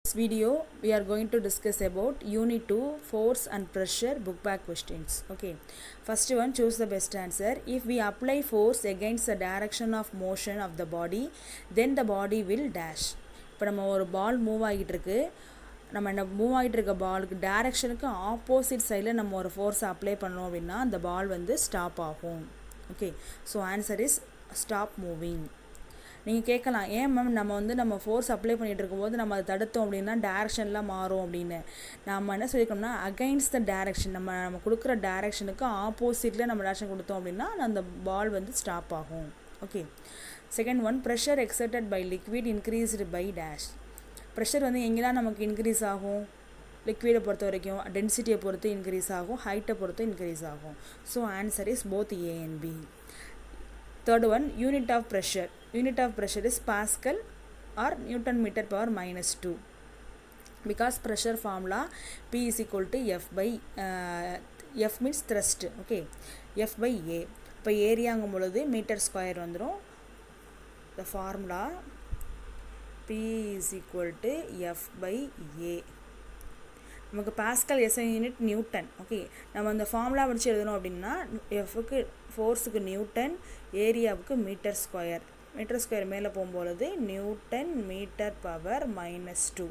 This video we are going to discuss about unit 2 force and pressure book back questions. Okay, first one, choose the best answer. If we apply force against the direction of motion of the body, then the body will dash. இப்போ நம்ம ஒரு பால் move ஆகிட்டு இருக்கு, நம்ம என்ன move ஆகிட்டு இருக்க பாலுக்கு டேரெக்ஷனுக்கு ஆப்போசிட் சைடில் நம்ம ஒரு ஃபோர்ஸை அப்ளை பண்ணோம் அப்படின்னா அந்த பால் வந்து ஸ்டாப் ஆகும். Okay, so answer is stop moving. நீங்கள் கேட்கலாம், ஏன் மேம் நம்ம ஃபோர்ஸ் அப்ளை பண்ணிகிட்டு இருக்கும்போது நம்ம அதை தடுத்தோம் அப்படின்னா டேரெக்ஷன்லாம் மாறும் அப்படின்னு. நம்ம என்ன சொல்லியிருக்கோம்னா அகைன்ஸ்ட் த டேரெக்ஷன், நம்ம கொடுக்குற டேரெக்ஷனுக்கு ஆப்போசிட்டில் நம்ம டேரெக்ஷன் கொடுத்தோம் அப்படின்னா அந்த பால் வந்து ஸ்டாப் ஆகும். Okay, second one, pressure exerted by liquid increased by dash. Pressure வந்து எங்கெல்லாம் நமக்கு இன்க்ரீஸ் ஆகும்? லிக்விடை பொறுத்த வரைக்கும் டென்சிட்டியை பொறுத்து இன்க்ரீஸ் ஆகும், ஹைட்டை பொறுத்து இன்க்ரீஸ் ஆகும். So answer is both A and B. Third one, unit of pressure. Unit of pressure is Pascal or Newton meter power minus 2. Because pressure formula P is equal to F by F means thrust. Okay, F by A. இப்போ ஏரியாங்கும் பொழுது metre square வந்துடும். The formula P is equal to F by A. நமக்கு Pascal SI unit Newton. Okay, நம்ம அந்த formula படித்து எழுதணும் அப்படின்னா எஃப்க்கு ஃபோர்ஸுக்கு நியூட்டன், ஏரியாவுக்கு மீட்டர் ஸ்கொயர். மீட்டர் ஸ்கொயர் மேலே போகும்பொழுது Newton metre power minus 2.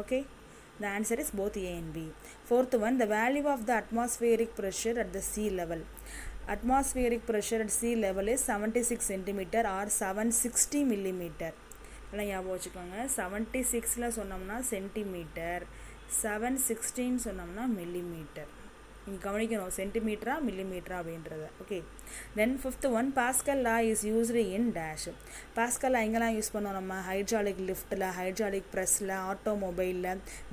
Okay, the answer is both A and B. Fourth one, the value of the atmospheric pressure at the sea level. Atmospheric pressure at sea level is 76 centimeter or 760 millimeter. எல்லாம் ஞாபகம் வச்சுக்கோங்க. 76ல் சொன்னோம்னா centimetre, 716 சொன்னோம்னா millimetre. நீங்கள் கவனிக்கணும் சென்டிமீட்டரா மில்லிமீட்டரா அப்படின்றத. Okay, then fifth one, Pascal law is used in dash. Pascal law எங்கெல்லாம் யூஸ் பண்ணோம்? நம்ம ஹைட்ராலிக் லிஃப்ட்டில், ஹைட்ராலிக் ப்ரெஸ்ஸில், ஆட்டோமொபைலில்,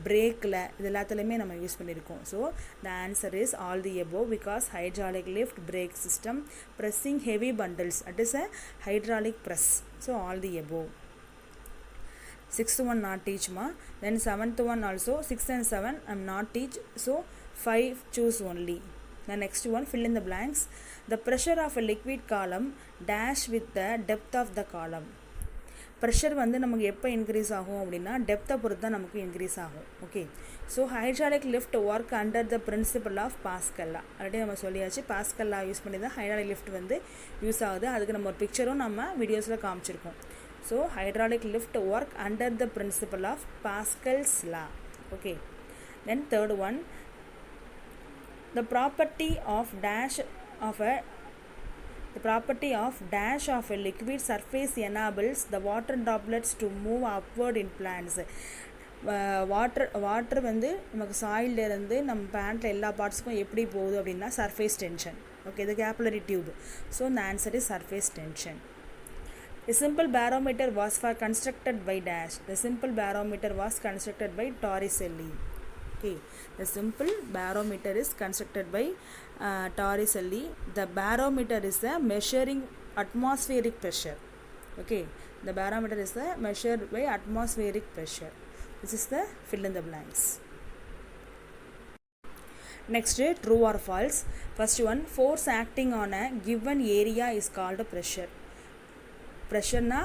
பிரேக்கில், இது எல்லாத்துலேயுமே நம்ம யூஸ் பண்ணியிருக்கோம். So the answer is all the above. Because hydraulic lift, brake system, pressing heavy bundles, at is a hydraulic press. So all the above. Sixth one not teach ma. Then seventh one also 6 and 7 I'm not teach. So 5 choose only. The next one, fill in the blanks. The pressure of a liquid column dash with the depth of the column. Pressure வந்து நமக்கு எப்போ increase ஆகும் அப்படின்னா டெப்த்தை பொறுத்து தான் நமக்கு increase ஆகும். Okay, so hydraulic lift work under the principle of Pascal law. Already நம்ம சொல்லியாச்சு, பாஸ்கல் லா யூஸ் பண்ணி தான் ஹைட்ராலிக் லிஃப்ட் வந்து யூஸ் ஆகுது. அதுக்கு நம்ம ஒரு பிக்சரும் நம்ம வீடியோஸில் காமிச்சிருக்கோம். So hydraulic lift work under the principle of Pascal's law. Okay, then third one, the property of dash of a liquid surface enables the water droplets to move upward in plants. Water வந்து நமக்கு சாயிலிருந்து நம்ம பேண்ட்டில் எல்லா பார்ட்ஸுக்கும் எப்படி போகுது அப்படின்னா surface tension. Okay, இது capillary tube. So the answer is surface tension. A simple barometer was constructed by dash. The simple barometer was constructed by Torricelli. Okay, the simple barometer is constructed by Torricelli. The barometer is the measuring atmospheric pressure. Okay, the barometer is the measured by atmospheric pressure. This is the fill in the blanks. Next, true or false. First one, force acting on a given area is called pressure. ப்ரெஷர்னா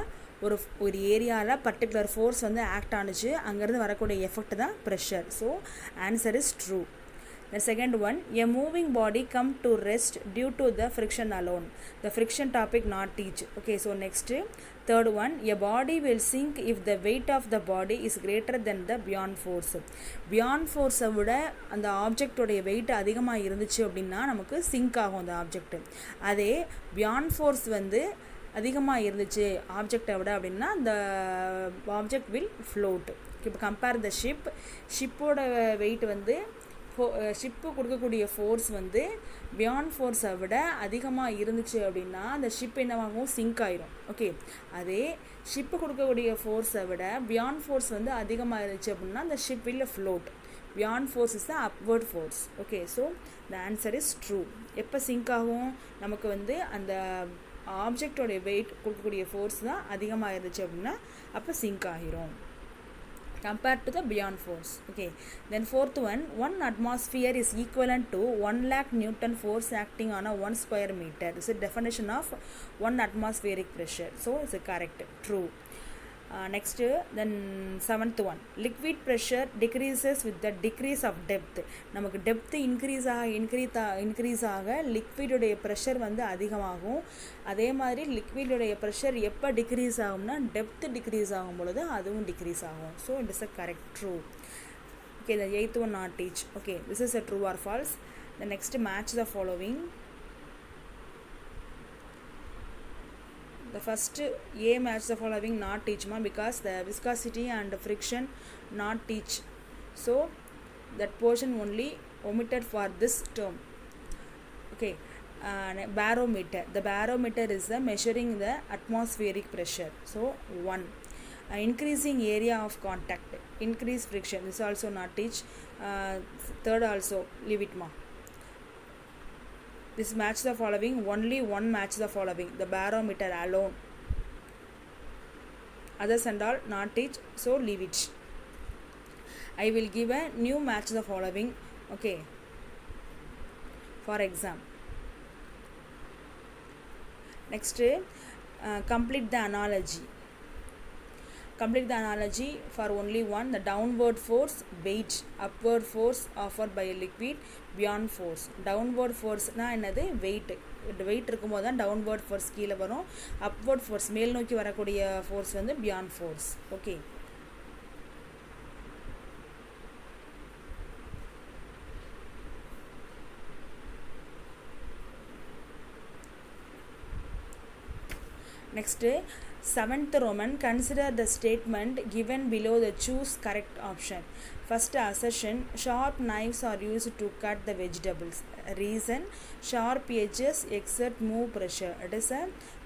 ஒரு ஏரியாவில் particular force வந்து act ஆனிச்சு, அங்கேருந்து வரக்கூடிய effect தான் pressure. So answer is true. The second one, a moving body come to rest due to the friction alone. The friction topic not teach. Okay, so next, third one, a body will sink if the weight of the body is greater than the beyond force. Beyond force விட அந்த ஆப்ஜெக்டோடைய wait அதிகமாக இருந்துச்சு அப்படின்னா நமக்கு sink ஆகும் அந்த object. அதே beyond force வந்து அதிகமாக இருந்துச்சு ஆப்ஜெக்டை விட அப்படின்னா அந்த ஆப்ஜெக்ட் வில் ஃப்ளோட். இப்போ கம்பேர் த ஷிப்போட வெயிட் வந்து ஷிப்பு கொடுக்கக்கூடிய ஃபோர்ஸ் வந்து பியாண்ட் ஃபோர்ஸை விட அதிகமாக இருந்துச்சு அப்படின்னா அந்த ஷிப் என்னவாகும்? சிங்க் ஆயிரும். ஓகே, அதே ஷிப்பு கொடுக்கக்கூடிய ஃபோர்ஸை விட பியாண்ட் ஃபோர்ஸ் வந்து அதிகமாக இருந்துச்சு அப்படின்னா அந்த ship will float. Buoyant force is the upward force. Okay, so the answer is true. எப்போ சிங்க் ஆகும்? நமக்கு வந்து அந்த ஆப்ஜெக்டோடைய வெயிட் கொடுக்கக்கூடிய ஃபோர்ஸ் தான் அதிகமாக இருந்துச்சு அப்படின்னா அப்போ சிங்க் ஆகிரும் compared to the beyond force. Okay, then fourth one atmosphere is equivalent to 1 lakh Newton force acting on a 1 square meter. This is the definition of 1 atmospheric pressure. So it's correct, true. Next, then 7th one, liquid pressure decreases with the decrease of depth. நமக்கு depth increase ஆக லிக்விடுடைய pressure வந்து அதிகமாகும். அதே மாதிரி லிக்விடுடைய pressure எப்போ degrees ஆகும்னா depth degrees ஆகும் பொழுது அதுவும் டிக்ரீஸ் ஆகும். So it is a correct true. Okay, the 8th one not teach. Okay, this is a true or false. The next, match the following. The first A, match the following not teach because the viscosity and friction not teach, so that portion only omitted for this term. Okay, barometer. The barometer is measuring the atmospheric pressure, so 1. Increasing area of contact, increase friction, this also not teach. Third also leave it ma. This match the following, only one match the following, the barometer alone. Others and all not teach, so leave it. I will give a new match the following. Okay, for exam. Next, complete the analogy. Complete the analogy for only one, the downward force, weight, upward force offered by a liquid, beyond force. Downward force na என்னது weight. weight இருக்கும்போது தான் downward force கீழே வரும். upward force மேல் நோக்கி வரக்கூடிய force வந்து beyond force. Okay. Next, 7th Roman, consider the statement given below the choose correct option. First assertion, sharp knives are used to cut the vegetables. Reason, sharp edges exert move pressure. It is a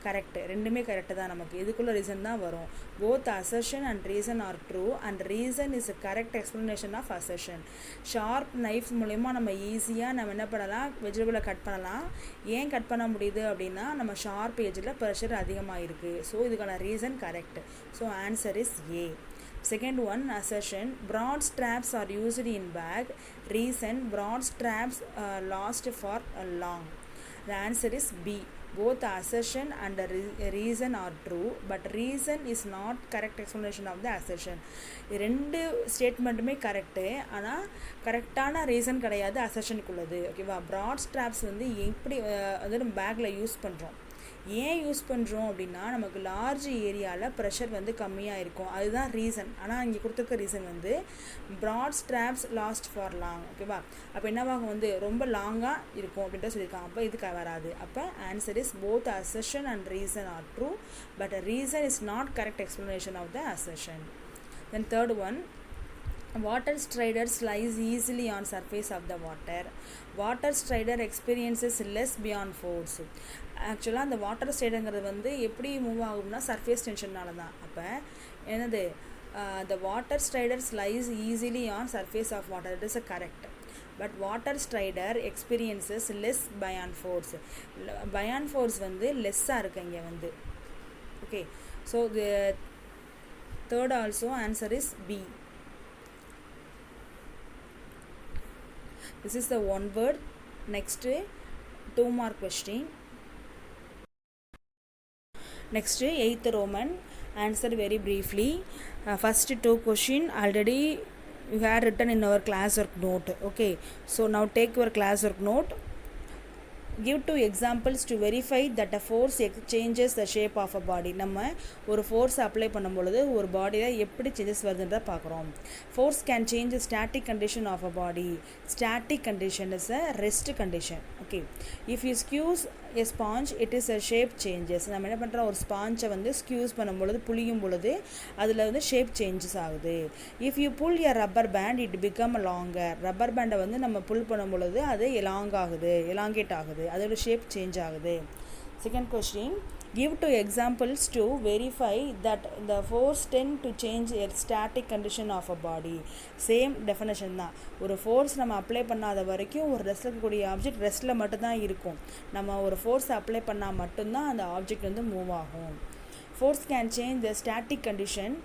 correct. ரெண்டுமே correct தான். நமக்கு இதுக்குள்ள reason தான் வரும். both assertion and reason are true and reason is a correct explanation of assertion. sharp knives மூலமா நம்ம ஈஸியாக நம்ம என்ன பண்ணலாம், வெஜிடபிளை கட் பண்ணலாம். ஏன் கட் பண்ண முடியுது அப்படின்னா நம்ம ஷார்ப் ஏஜில் ப்ரெஷர் அதிகமாக இருக்குது. ஸோ இதுக்கான reason correct. So answer is a. Second one, assertion, broad straps are used in bag. Reason, broad straps last for long. The answer is B. Both assertion and reason are true, but reason is not correct explanation of the assertion. ரெண்டு ஸ்டேட்மெண்ட்டுமே correct, ஆனால் கரெக்டான reason கிடையாது அசர்ஷனுக்குள்ளது. ஓகேவா, broad straps வந்து எப்படி வந்து நம்ம பேக்கில் யூஸ் பண்ணுறோம், ஏன் யூஸ் பண்ணுறோம் அப்படின்னா நமக்கு லார்ஜ் ஏரியாவில் ப்ரெஷர் வந்து கம்மியாக இருக்கும், அதுதான் ரீசன். ஆனால் இங்கே கொடுத்துருக்க ரீசன் வந்து broad straps last for long. ஓகேவா, அப்போ என்னவாகும் வந்து ரொம்ப லாங்காக இருக்கும் அப்படின்ட்டு சொல்லியிருக்காங்க. அப்போ இதுக்கு வராது. அப்போ answer is both assertion and reason are true, but reason is not correct explanation of the assertion. Then third one, water strider slides easily on surface of the water. Water strider experiences less beyond force. ஆக்சுவலாக அந்த water ஸ்ட்ரைடருங்கிறது வந்து எப்படி move ஆகும்னா surface டென்ஷன்னால தான். அப்போ என்னது, the water strider slides easily on surface of water. It is a correct. But water strider experiences less buoyant force. buoyant force வந்து லெஸ்ஸாக இருக்கு இங்கே வந்து. Okay, so the third also answer is B. This is the one word. Next, 2 mark question. Next, 8th Roman, answer very briefly. First 2 question already you had written in our classwork note. Okay, so now take your classwork note. Give 2 examples to verify that a force changes the shape of a body. நம்ம ஒரு force apply பண்ணும்பொழுது ஒரு பாடியில் எப்படி changes வருதுன்றத பார்க்குறோம். Force can change static condition of a body. Static condition is a rest condition. Okay, if you squeeze a sponge it is a shape changes. நம்ம என்ன பண்ணுறோம், ஒரு ஸ்பாஞ்சை வந்து ஸ்கியூஸ் பண்ணும்பொழுது புளியும் பொழுது அதில் வந்து ஷேப் சேஞ்சஸ் ஆகுது. If you pull a rubber band it become longer. Rubber பேண்டை வந்து நம்ம புல் பண்ணும் பொழுது அது எலாங்கேட் ஆகுது, அதோட ஷேப் சேஞ்ச் ஆகுது. Second question, give 2 examples to verify that the force tend to change a static condition of a body. Same definition தான். ஒரு ஃபோர்ஸ் நம்ம அப்ளை பண்ணாத வரைக்கும் ஒரு ரெஸ்ட்டில் இருக்கக்கூடிய ஆப்ஜெக்ட் ரெஸ்ட்டில் மட்டும்தான் இருக்கும். நம்ம ஒரு ஃபோர்ஸ் அப்ளை பண்ணால் மட்டும்தான் அந்த ஆப்ஜெக்ட் வந்து மூவ் ஆகும். Force can change the static condition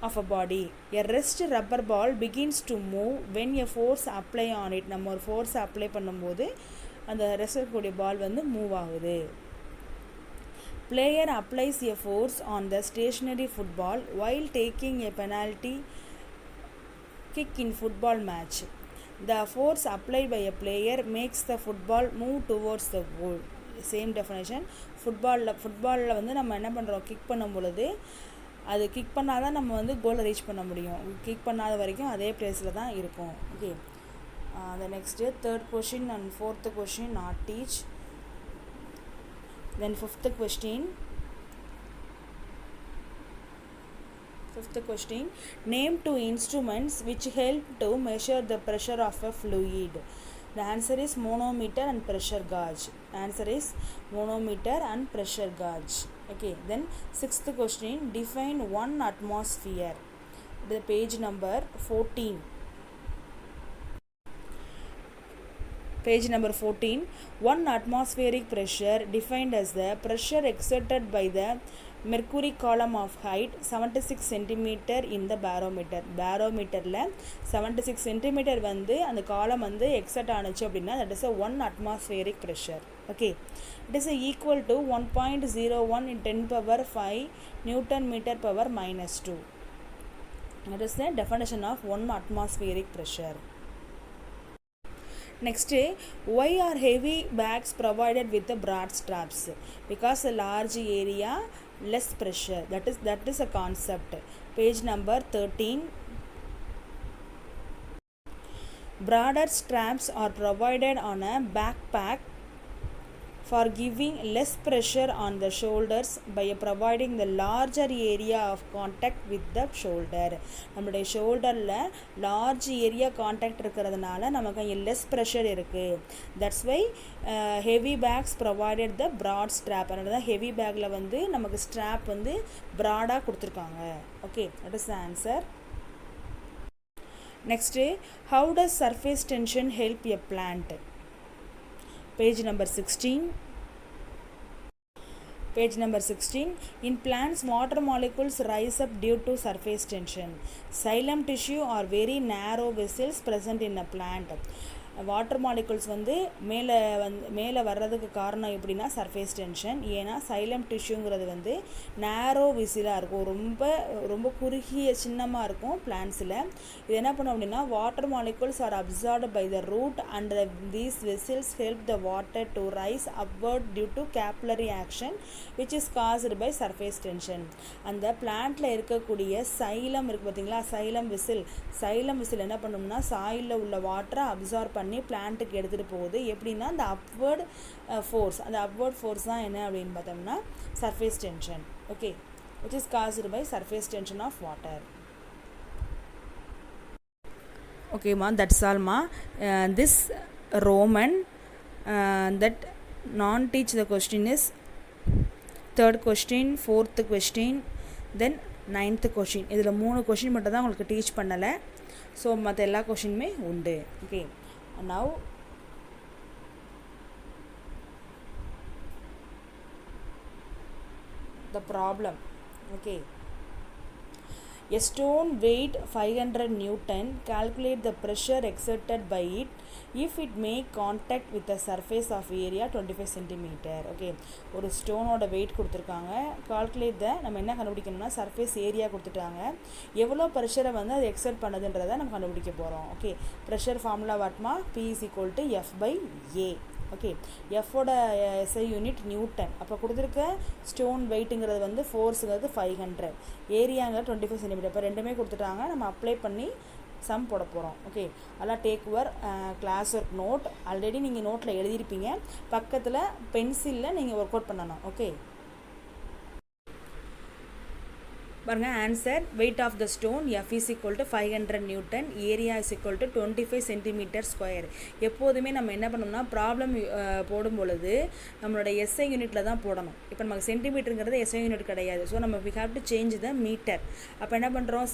of a body. A rest rubber ball begins to move when a force apply on it. நம்ம ஒரு ஃபோர்ஸ் அப்ளை பண்ணும்போது அந்த ரெஸ்ட் இருக்கக்கூடிய பால் வந்து மூவ் ஆகுது. Player applies a force on the stationary football while taking a penalty kick in football match. The force applied by a player makes the football move towards the goal. Same definition. ஃபுட்பாலில் வந்து நம்ம என்ன பண்ணுறோம், kick பண்ணும் பொழுது அது kick பண்ணால் தான் நம்ம வந்து கோலை ரீச் பண்ண முடியும். கிக் பண்ணாத வரைக்கும் அதே பிளேஸில் தான் இருக்கும். Okay, the next third question and fourth question not teach. Then fifth question, name two instruments which help to measure the pressure of a fluid. The answer is manometer and pressure gauge. Okay, then sixth question, define one atmosphere. The page number 14. One atmospheric pressure defined as the pressure exerted by the mercury column of height 76 cm in the barometer. Barometerல 76 cm வந்து அந்த காலம் வந்து exert ஆனுச்சு அப்படின்னா that is a one atmospheric pressure. Okay, it is equal to 1.01 in 10 power 5 Newton meter power minus 2. That is the definition of one atmospheric pressure. Next, why are heavy bags provided with the broad straps? Because a large area, less pressure. That is a concept. Page number 13. Broader straps are provided on a backpack for giving less pressure on the shoulders by providing the larger area of contact with the shoulder. நம்மளுடைய ஷோல்டரில் large area contact இருக்கிறதுனால நமக்கு இங்கே less pressure இருக்குது. That's why heavy bags provided the broad strap. அதனால தான் heavy பேக்கில் வந்து நமக்கு ஸ்ட்ராப் வந்து ப்ராடாக கொடுத்துருக்காங்க. Okay, that is the answer. Next, how does surface tension help a plant? Page number 16. In plants, water molecules rise up due to surface tension. Xylem tissue are very narrow vessels present in a plant. Water molecules வந்து மேலே வர்றதுக்கு காரணம் எப்படின்னா surface tension. ஏன்னா xylem டிஷ்யூங்கிறது வந்து நேரோ விசிலாக இருக்கும், ரொம்ப குறுகிய சின்னமாக இருக்கும் பிளான்ஸில். இது என்ன பண்ணும் அப்படின்னா water molecules are absorbed by the root and these vessels help the water to rise upward due to capillary action which is caused by surface tension. அந்த பிளான்ட்டில் இருக்கக்கூடிய சைலம் இருக்குது பார்த்தீங்களா, சைலம் விசில் என்ன பண்ணோம்னா சாயிலில் உள்ள வாட்டரை அப்சார்ப் பண்ணி பிளான்ட்டுக்கு எடுத்துகிட்டு போகுது. எப்படின்னா அந்த அப்வர்ட் ஃபோர்ஸ் தான் என்ன அப்படின்னு பார்த்தோம்னா surface tension. Okay, which is caused by surface tension of water. Okay ma, that's all ma. This Roman that non-teach the question is third question, fourth question, then ninth question. இதில் 3 question மட்டும் தான் உங்களுக்கு teach பண்ணலை. So மற்ற எல்லா கொஷினுமே உண்டு. Okay, now the problem. Okay, a stone weight 500 Newton, calculate the pressure exerted by it if it make contact with the surface of area 25 cm. Okay, ஒரு ஸ்டோனோட wait கொடுத்துருக்காங்க. கால்குலேட் த, நம்ம என்ன கண்டுபிடிக்கணும்னா சர்ஃபேஸ் ஏரியா கொடுத்துட்டாங்க, எவ்வளோ ப்ரெஷரை வந்து அது எக்ஸர்ட் பண்ணுதுன்றதை நம்ம கண்டுபிடிக்க போகிறோம். ஓகே, ப்ரெஷர் ஃபார்முலா வாட்மா, P is equal to F/A. Okay, எஃபோட எஸ்ஐ யூனிட் நியூட்டன். அப்போ கொடுத்துருக்க ஸ்டோன் வெயிட்டுங்கிறது வந்து ஃபோர்ஸுங்கிறது 500, ஏரியாங்கிறது 25 cm. இப்போ ரெண்டுமே கொடுத்துட்டாங்க, நம்ம அப்ளை பண்ணி சம் போட போகிறோம். ஓகே, அதெல்லாம் take your class work note. Already நீங்கள் நோட்டில் எழுதியிருப்பீங்க, பக்கத்தில் பென்சிலில் நீங்கள் ஒர்க் அவுட் பண்ணணும். ஓகே, பாருங்க answer. Weight of the stone F is equal to 500 Newton, area is equal to 25 cm². எப்போதுமே நம்ம என்ன பண்ணோம்னா ப்ராப்ளம் போடும் பொழுது நம்மளோட எஸ்ஐ யூனிட்டில் தான் போடணும். இப்போ நமக்கு சென்டிமீட்டருங்கிறது எஸ்ஐ யூனிட் கிடையாது. ஸோ நம்ம we have to change the meter. அப்போ என்ன பண்ணுறோம்,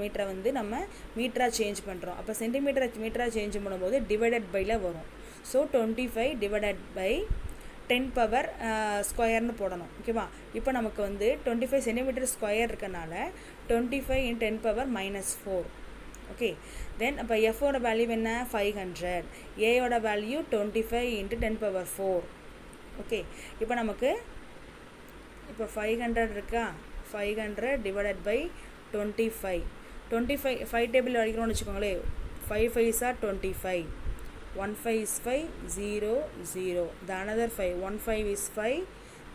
மீட்டரை வந்து நம்ம மீட்டராக சேஞ்ச் பண்ணுறோம். அப்போ மீட்டராக சேஞ்ச் பண்ணும்போது டிவைடட் பையில் வரும். ஸோ 25 டிவைடட் பை 10 பவர் ஸ்கொயர்னு போடணும். ஓகேவா, இப்போ நமக்கு வந்து 25 cm² இருக்கனால 25 × 10 பவர் -4. ஓகே, தென் அப்போ எஃபோட வேல்யூ என்ன 500, ஏயோட வேல்யூ 25 × 10 பவர் 4. ஓகே, இப்போ நமக்கு இப்போ 500 இருக்கா, 500 divided by 25. 25 5 டேபிள் அடிக்கிறோம்னு வச்சுக்கோங்களேன். 5 5s are 25. 1 5 is 5, 0 0. The another 5, 1 5 is 5,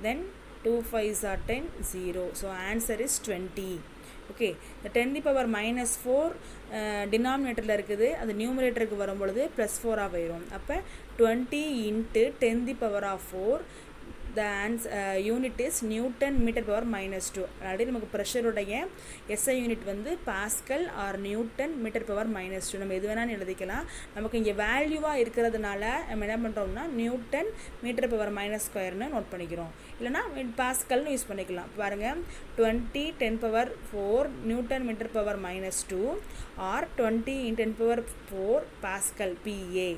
then 2 5s are 10, 0. So answer is 20. Okay, the 10 to the power minus 4 denominatorல இருக்குது, அது நியூமரேட்டருக்கு வரும்பொழுது ப்ளஸ் 4 ஆயிரும். அப்போ 20 into 10 to the power of 4, the unit is Newton meter power minus 2. Already நமக்கு ப்ரெஷருடைய SI unit வந்து Pascal or Newton metre power minus 2. நம்ம எது வேணாலும் எழுதிக்கலாம். நமக்கு இங்கே வேல்யூவாக இருக்கிறதுனால நம்ம என்ன பண்ணுறோம்னா நியூட்டன் மீட்டர் பவர் மைனஸ் ஸ்கொயர்னு நோட் பண்ணிக்கிறோம். இல்லைனா பாஸ்கல்னு யூஸ் பண்ணிக்கலாம். பாருங்கள், 20 10 power 4 Newton metre power minus 2 or 20 in 10 power 4 Pascal PA.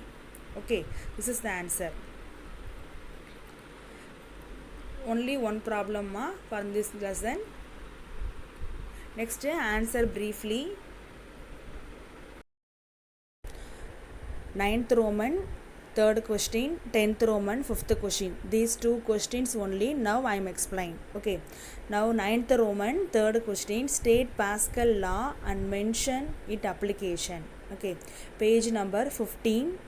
Okay, this is the answer. Only one problem for this lesson. Next, answer briefly. 9th Roman 3rd question, 10th Roman 5th question. These two questions only now I am explain. Okay, now 9th Roman 3rd question, state Pascal law and mention its application. Okay, page number 15.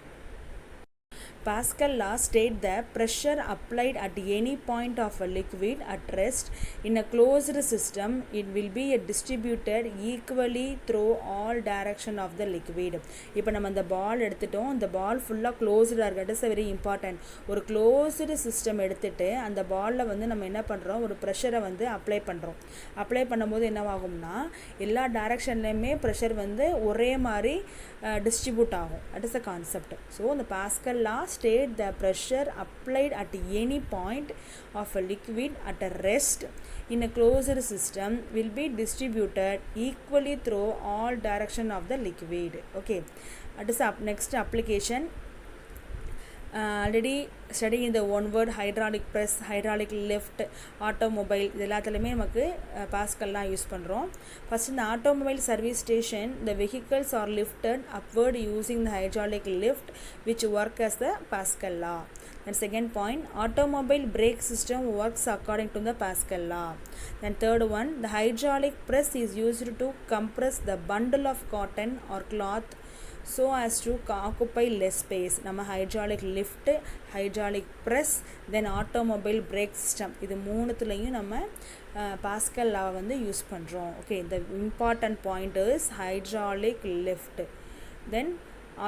Pascal law states that pressure applied at any point of a liquid at rest in a closed system, it will be distributed equally through all direction of the liquid. இப்போ நம்ம இந்த பால் எடுத்துட்டோம், இந்த பால் ஃபுல்லாக க்ளோஸ்டாக இருக்குது. It is very important. ஒரு closed system எடுத்துகிட்டு அந்த பாலில் வந்து நம்ம என்ன பண்ணுறோம், ஒரு ப்ரெஷரை வந்து அப்ளை பண்ணுறோம். அப்ளை பண்ணும்போது என்னவாகும்னா எல்லா டைரக்ஷன்லேயுமே ப்ரெஷர் வந்து ஒரே மாதிரி டிஸ்ட்ரிபியூட் ஆகும். That is a concept. So இந்த Pascal law state the pressure applied at any point of a liquid at a rest in a closed system will be distributed equally through all direction of the liquid. Okay, that is next application. Already studying the one word hydraulic press, hydraulic lift, automobile, இது எல்லாத்துலேயுமே நமக்கு பாஸ்கல்லாம் use பண்ணுறோம். First இந்த automobile service station, the vehicles are lifted upward using the hydraulic lift which work as the Pascal law. And second point, automobile brake system works according to the Pascal law. Then third one, the hydraulic press is used to compress the bundle of cotton or cloth so as to occupy less space. நம்ம hydraulic lift, hydraulic press, then automobile brake system, இது மூணுத்துலையும் நம்ம pascal லா வந்து use பண்ணுறோம். Okay, the important point is hydraulic lift, then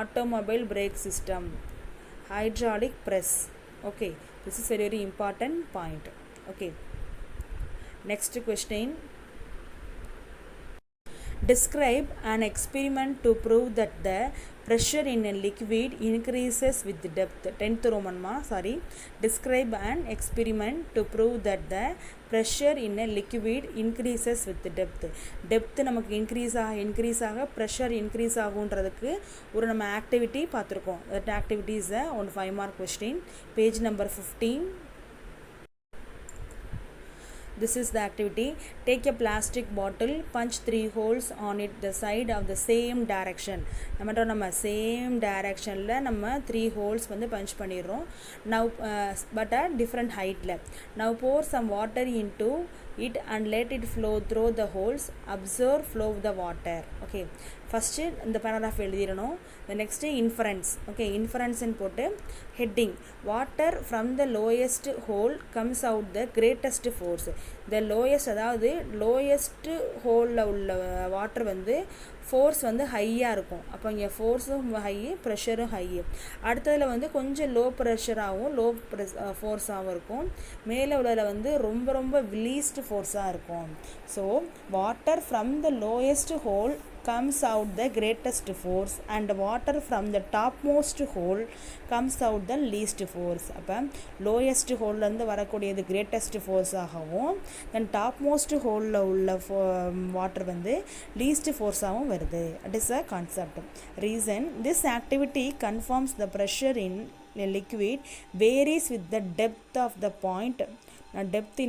automobile brake system, hydraulic press. Okay, this is a very important point. Okay, next question. Describe an experiment to prove that the pressure in a liquid increases with depth. 10th Roman describe an experiment to prove that the pressure in a liquid increases with depth. Depth நமக்கு increase ஆக pressure increase ஆகுன்றதுக்கு ஒரு நம்ம activity பார்த்துருக்கோம். That activity is a 5 mark question. Page number 15. This is the activity. Take a plastic bottle, punch 3 holes on it the side of the same direction. நம்ம same directionல நம்ம 3 holes வந்து punch பண்ணிடுறோம். Now but at different height. Now pour some water into it and let it flow through the holes. Observe flow of the water. Okay, first இந்த paragraph எழுதிரணும். The next inference. Okay, inference ன்னு போட்டு heading, water from the lowest hole comes out the greatest force. The lowest, அதாவது lowest ஹோலில் உள்ள water வந்து force வந்து ஹையாக இருக்கும். அப்போ இங்கே ஃபோர்ஸும் ஹை, ப்ரெஷரும் ஹை. அடுத்ததில் வந்து கொஞ்சம் லோ ப்ரெஷராகவும் லோ ஃபோர்ஸாகவும் இருக்கும். மேலே உள்ளதில் வந்து ரொம்ப ரொம்ப லீஸ்ட் ஃபோர்ஸாக இருக்கும். So water from the lowest whole comes out the greatest force and water from the topmost hole comes out the least force. அப்போ lowest ஹோல்லேருந்து வரக்கூடியது greatest force ஆகவும், then topmost ஹோலில் உள்ள வாட்டர் வந்து least force ஆகவும் வருது. It is a concept. Reason, this activity confirms the pressure in a liquid varies with the depth of the point. Depth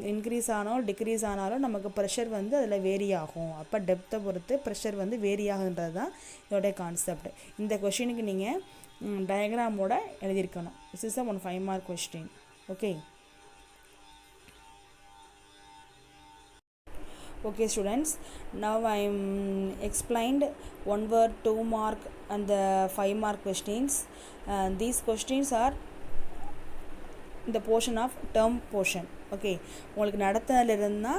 increase ஆனாலும் degrees ஆனாலும் நமக்கு pressure வந்து அதில் வேரி ஆகும். அப்போ டெப்த்தை பொறுத்து ப்ரெஷர் வந்து வேரி ஆகுன்றது தான் இதோடைய கான்செப்ட். இந்த கொஷினுக்கு நீங்கள் டயக்ராமோட எழுதியிருக்கணும். This is a 5 mark question. Okay, Okay students, now I am explained 1 word 2 mark and the 5 mark questions. These questions are the portion of term portion. Okay, உங்களுக்கு நடத்தல இருந்தா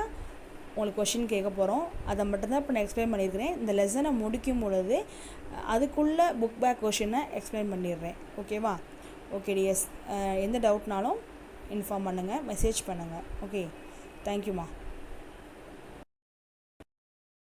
உங்களுக்கு கொஷின் கேட்க போகிறோம், அதை மட்டும்தான் இப்போ நான் எக்ஸ்பிளைன் பண்ணியிருக்கிறேன். இந்த லெசனை முடிக்கும் பொழுது அதுக்குள்ளே புக் பேக் கொஷினை எக்ஸ்பிளைன் பண்ணிடுறேன். ஓகேவா? ஓகே டிஎஸ், எந்த டவுட்னாலும் இன்ஃபார்ம் பண்ணுங்கள், மெசேஜ் பண்ணுங்கள். ஓகே, தேங்க்யூம்மா.